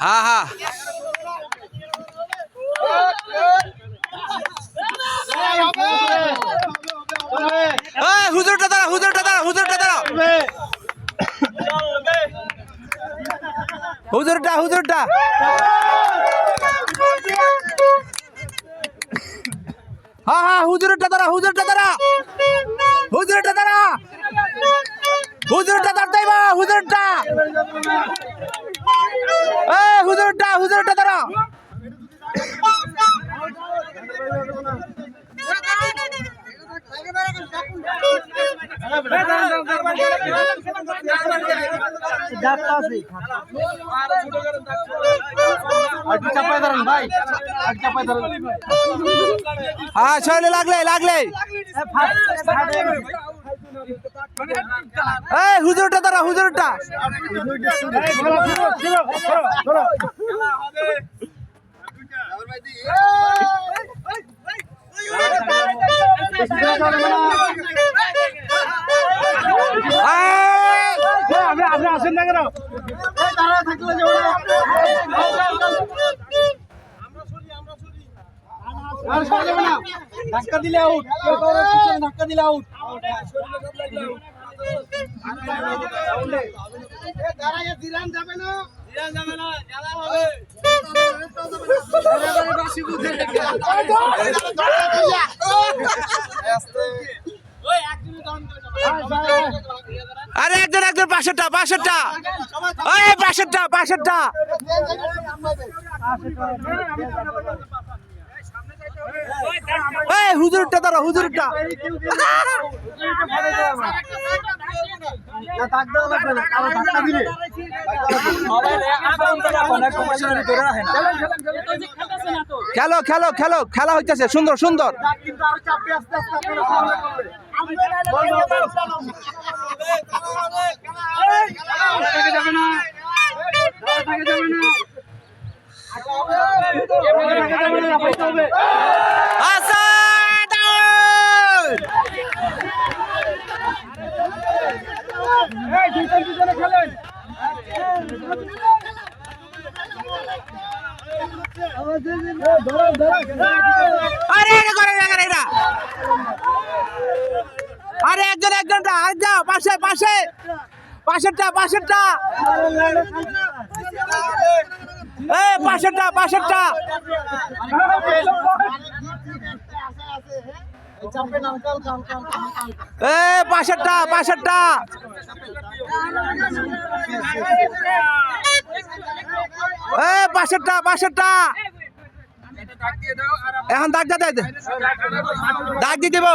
হ্যাঁ হ্যাঁ হুজুরটা দাঁড়া হুজুরটা দাঁড়া হুজুরটা দাঁড়া হুজুরটা হুজুরটা হ্যাঁ হ্যাঁ হুজুরটা দাঁড়া হুজুরটা দাঁড়া হুজুরটা দাঁড়া হুজুরটা দাঁড়াই বা হুজুরটা হুজুরটা হুজুরটা দাঁড়া হ্যাঁ শরীরে লাগলে লাগলে হুজুরটা দাঁড়া হুজুরটা আপনি আসেন না কেন ধাক্কা দিলে আউট ধাক্কা দিলে আউট আরে একজন একজন পাশেরটা পাশেরটা ওই পাশেরটা পাশেরটা এই হুজুরটা দাঁড়া হুজুরটা খেলো খেলো খেলো খেলা হইতেছে সুন্দর সুন্দর আরে একজন একজনটা আর যাও পাশে পাশে পাশেরটা পাশেরটা পাশেরটা পাশেরটা পাশেরটা পাশেরটা পাশেরটা পাশেরটা এখন দাগ দিয়ে দেব